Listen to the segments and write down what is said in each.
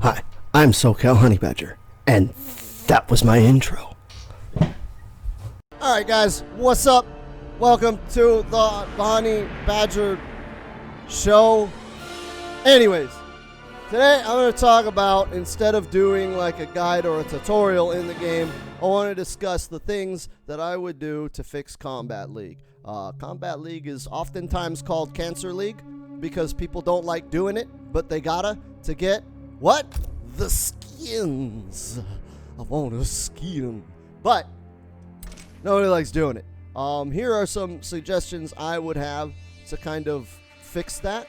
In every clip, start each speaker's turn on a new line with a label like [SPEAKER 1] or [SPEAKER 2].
[SPEAKER 1] Hi, I'm SoCal Honey Badger, and that was my intro. Alright guys, what's up? Welcome to the Honey Badger show. Anyways, today I'm going to talk about, instead of doing like a guide or a tutorial in the game, I want to discuss the things that I would do to fix Kombat League. Kombat League is oftentimes called Cancer League because people don't like doing it, but they gotta to get what? The skins. I want a skin. But nobody likes doing it. Here are some suggestions I would have to kind of fix that.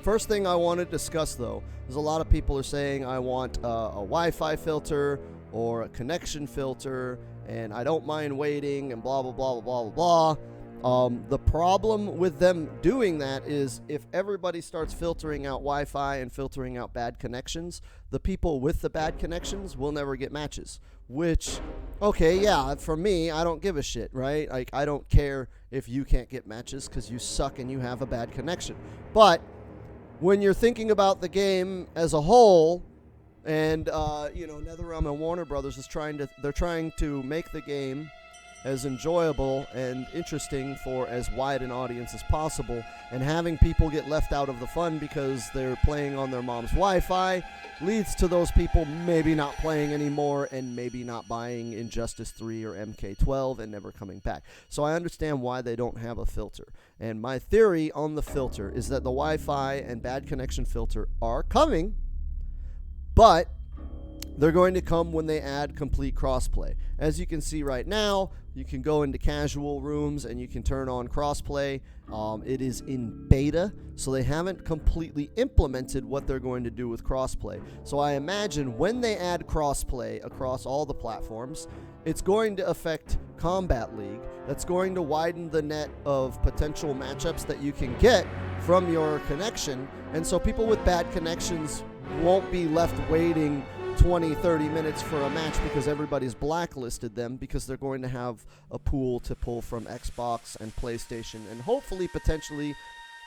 [SPEAKER 1] First thing I want to discuss, though, is a lot of people are saying I want a Wi-Fi filter or a connection filter, and I don't mind waiting and blah, blah, blah, blah, blah, blah. The problem with them doing that is if everybody starts filtering out Wi-Fi and filtering out bad connections, the people with the bad connections will never get matches. Which, okay, yeah, for me, I don't give a shit, right? Like, I don't care if you can't get matches because you suck and you have a bad connection. But when you're thinking about the game as a whole, and NetherRealm and Warner Brothers they're trying to make the game as enjoyable and interesting for as wide an audience as possible, and having people get left out of the fun because they're playing on their mom's Wi-Fi leads to those people maybe not playing anymore and maybe not buying Injustice 3 or MK12 and never coming back. So I understand why they don't have a filter. And my theory on the filter is that the Wi-Fi and bad connection filter are coming, but they're going to come when they add complete crossplay. As you can see right now, you can go into casual rooms and you can turn on crossplay. It is in beta, so they haven't completely implemented what they're going to do with crossplay. So I imagine when they add crossplay across all the platforms, it's going to affect Kombat League. That's going to widen the net of potential matchups that you can get from your connection. And so people with bad connections won't be left waiting 20-30 minutes for a match because everybody's blacklisted them, because they're going to have a pool to pull from Xbox and PlayStation and hopefully potentially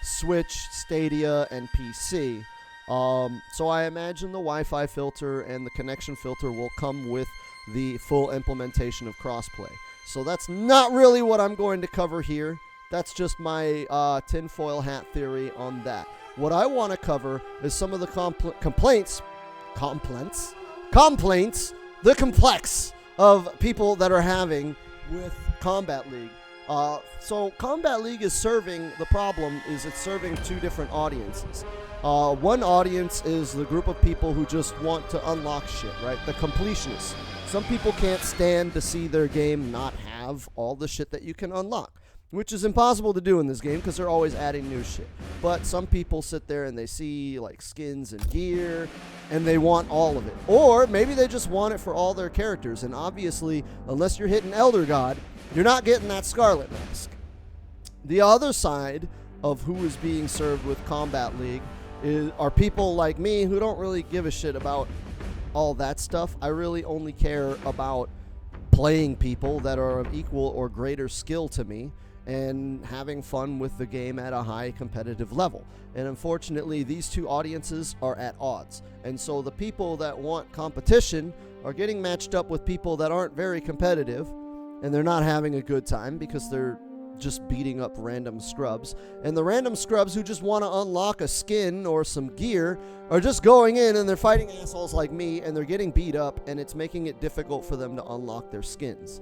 [SPEAKER 1] Switch, Stadia, and PC. So I imagine the Wi-Fi filter and the connection filter will come with the full implementation of crossplay. So that's not really what I'm going to cover here. That's just my tinfoil hat theory on that. What I want to cover is some of the complaints, the complex of people that are having with Kombat League. So Kombat League is serving, the problem is it's serving two different audiences. One audience is the group of people who just want to unlock shit, right? The completionists. Some people can't stand to see their game not have all the shit that you can unlock, which is impossible to do in this game because they're always adding new shit. But some people sit there and they see like skins and gear and they want all of it. Or maybe they just want it for all their characters. And obviously, unless you're hitting Elder God, you're not getting that Scarlet Mask. The other side of who is being served with Kombat League are people like me who don't really give a shit about all that stuff. I really only care about playing people that are of equal or greater skill to me and having fun with the game at a high competitive level. And unfortunately, these two audiences are at odds. And so the people that want competition are getting matched up with people that aren't very competitive, and they're not having a good time because they're just beating up random scrubs. And the random scrubs who just want to unlock a skin or some gear are just going in and they're fighting assholes like me, and they're getting beat up, and it's making it difficult for them to unlock their skins.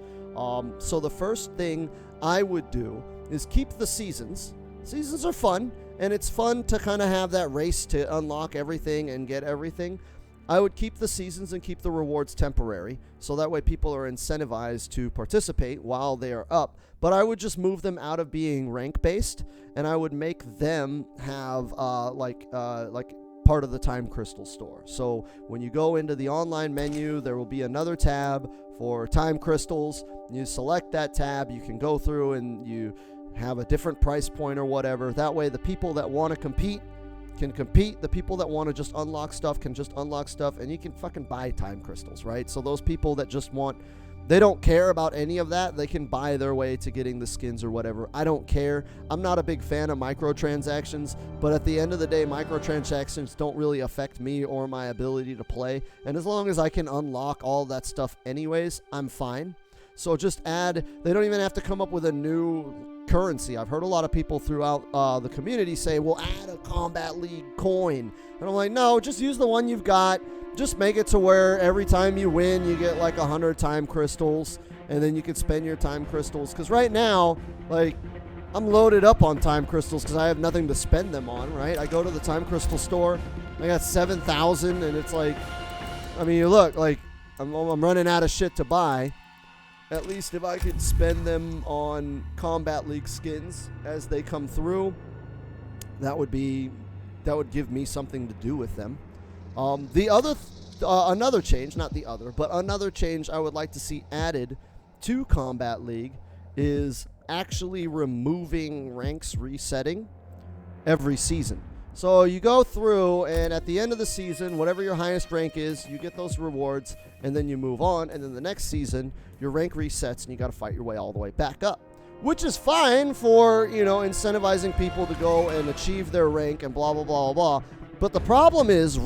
[SPEAKER 1] So the first thing I would do is keep the seasons. Seasons are fun, and it's fun to kind of have that race to unlock everything and get everything. I would keep the seasons and keep the rewards temporary, so that way people are incentivized to participate while they are up. But I would just move them out of being rank-based, and I would make them have like part of the Time Crystal store. So when you go into the online menu, there will be another tab for Time Crystals. You select that tab, you can go through and you have a different price point or whatever. That way the people that want to compete can compete. The people that want to just unlock stuff can just unlock stuff, and you can fucking buy Time Crystals, right? So those people that just want They don't care about any of that. They can buy their way to getting the skins or whatever. I don't care. I'm not a big fan of microtransactions, but at the end of the day, microtransactions don't really affect me or my ability to play. And as long as I can unlock all that stuff anyways, I'm fine. So just add, they don't even have to come up with a new currency. I've heard a lot of people throughout the community say, well, add a Kombat League coin. And I'm like, no, just use the one you've got. Just make it to where every time you win, you get like 100 time crystals, and then you can spend your time crystals. Because right now, like, I'm loaded up on time crystals because I have nothing to spend them on, right? I go to the time crystal store, I got 7,000, and it's like, I mean, you look, like, I'm running out of shit to buy. At least if I could spend them on Kombat League skins as they come through, that would give me something to do with them. Another change I would like to see added to Kombat League is actually removing ranks resetting every season. So you go through, and at the end of the season, whatever your highest rank is, you get those rewards, and then you move on, and then the next season, your rank resets, and you got to fight your way all the way back up. Which is fine for, incentivizing people to go and achieve their rank and blah, blah, blah, blah, blah. But the problem is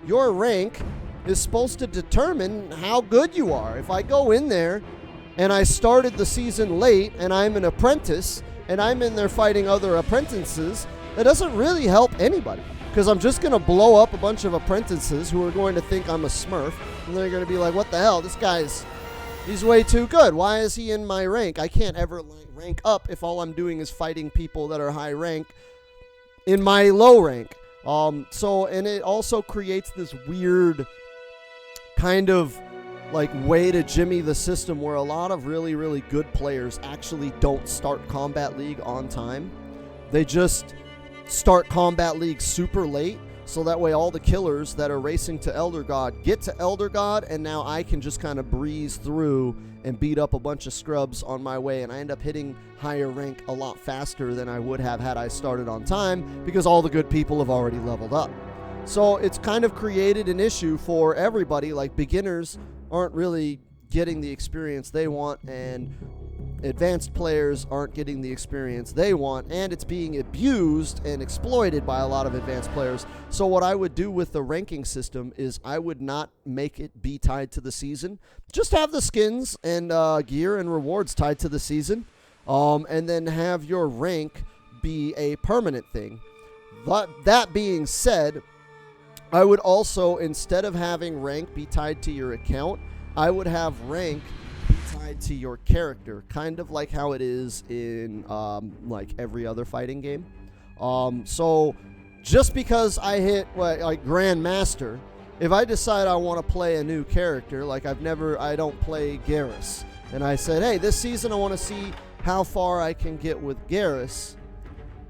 [SPEAKER 1] your rank is supposed to determine how good you are. If I go in there and I started the season late and I'm an apprentice and I'm in there fighting other apprentices, that doesn't really help anybody. Because I'm just going to blow up a bunch of apprentices who are going to think I'm a smurf. And they're going to be like, what the hell? He's way too good. Why is he in my rank? I can't ever rank up if all I'm doing is fighting people that are high rank in my low rank. And it also creates this weird kind of like way to jimmy the system where a lot of really, really good players actually don't start Kombat League on time. They just start Kombat League super late, so that way all the killers that are racing to Elder God get to Elder God, and now I can just kind of breeze through and beat up a bunch of scrubs on my way, and I end up hitting higher rank a lot faster than I would have had I started on time, because all the good people have already leveled up. So it's kind of created an issue for everybody. Like, beginners aren't really getting the experience they want, and advanced players aren't getting the experience they want, and it's being abused and exploited by a lot of advanced players. So what I would do with the ranking system is I would not make it be tied to the season. Just have the skins and gear and rewards tied to the season, and then have your rank be a permanent thing. But that being said, I would also, instead of having rank be tied to your account, I would have rank tied to your character, kind of like how it is in like every other fighting game. So just because I hit like Grandmaster, if I decide I want to play a new character, like I don't play Garrus, and I said, hey, this season I want to see how far I can get with Garrus,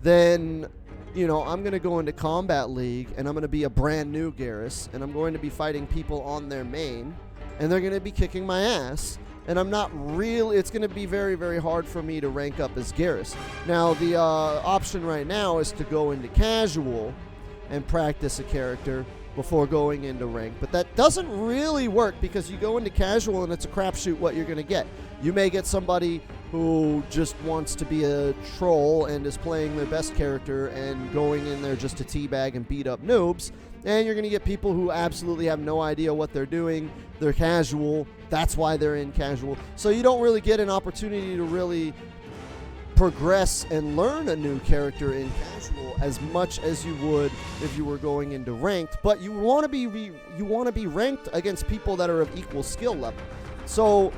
[SPEAKER 1] then I'm going to go into Kombat League and I'm going to be a brand new Garrus, and I'm going to be fighting people on their main, and they're going to be kicking my ass. And it's going to be very, very hard for me to rank up as Garrus. Now, the option right now is to go into casual and practice a character before going into rank. But that doesn't really work, because you go into casual and it's a crapshoot what you're going to get. You may get somebody who just wants to be a troll and is playing their best character and going in there just to teabag and beat up noobs. And you're going to get people who absolutely have no idea what they're doing. They're casual. That's why they're in casual. So you don't really get an opportunity to really progress and learn a new character in casual as much as you would if you were going into ranked. But you want to be ranked against people that are of equal skill level. So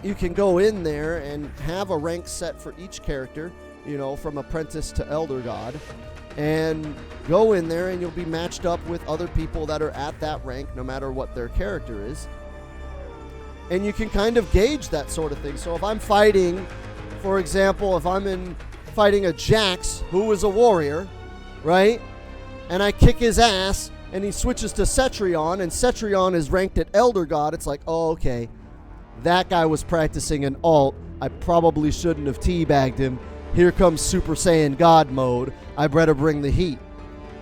[SPEAKER 1] you can go in there and have a rank set for each character, from apprentice to Elder God, and go in there and you'll be matched up with other people that are at that rank no matter what their character is. And you can kind of gauge that sort of thing. So if I'm fighting, for example, fighting a Jax who is a warrior, right? And I kick his ass and he switches to Cetrion, and Cetrion is ranked at Elder God, it's like, oh, okay, that guy was practicing an ult. I probably shouldn't have teabagged him. Here comes Super Saiyan God mode. I better bring the heat.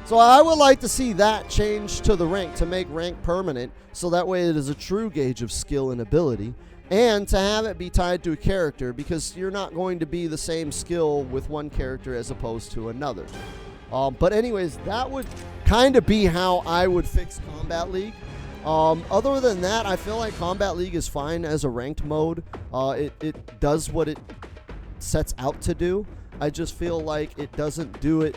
[SPEAKER 1] So I would like to see that change to the rank, to make rank permanent, so that way it is a true gauge of skill and ability, and to have it be tied to a character, because you're not going to be the same skill with one character as opposed to another. But anyways, that would kind of be how I would fix Kombat League. Other than that, I feel like Kombat League is fine as a ranked mode. It does what it sets out to do. I just feel like it doesn't do it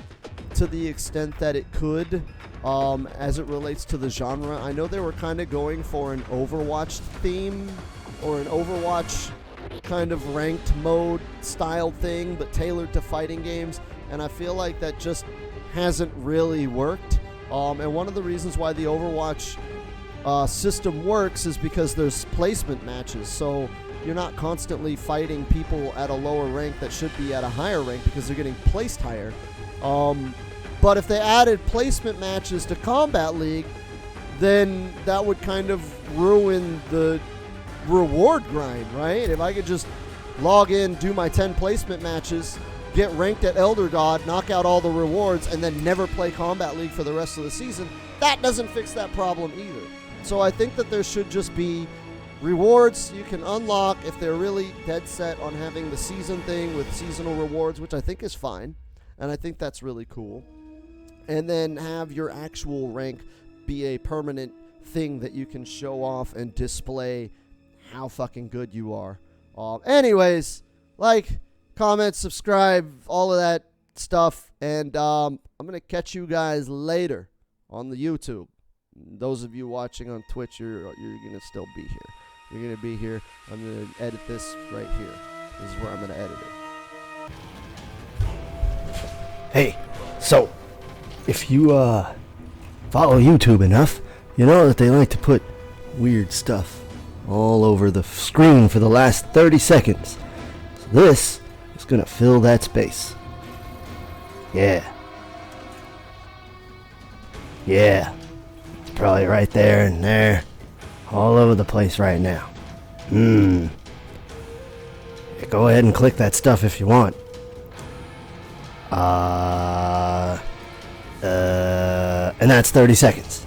[SPEAKER 1] to the extent that it could as it relates to the genre. I know they were kind of going for an Overwatch theme or an Overwatch kind of ranked mode style thing, but tailored to fighting games, and I feel like that just hasn't really worked. And one of the reasons why the Overwatch system works is because there's placement matches, so you're not constantly fighting people at a lower rank that should be at a higher rank because they're getting placed higher. But if they added placement matches to Kombat League, then that would kind of ruin the reward grind, right? If I could just log in, do my 10 placement matches, get ranked at Elder God, knock out all the rewards, and then never play Kombat League for the rest of the season, that doesn't fix that problem either. So I think that there should just be rewards you can unlock if they're really dead set on having the season thing with seasonal rewards, which I think is fine, and I think that's really cool. And then have your actual rank be a permanent thing that you can show off and display how fucking good you are. Anyways, like, comment, subscribe, all of that stuff, and I'm going to catch you guys later on the YouTube. Those of you watching on Twitch, you're going to still be here. You're going to be here. I'm going to edit this right here. This is where I'm going to edit it.
[SPEAKER 2] Hey, so if you follow YouTube enough, you know that they like to put weird stuff all over the screen for the last 30 seconds. So this is going to fill that space. Yeah. Yeah. It's probably right there and there. All over the place right now. Yeah, go ahead and click that stuff if you want. And that's 30 seconds.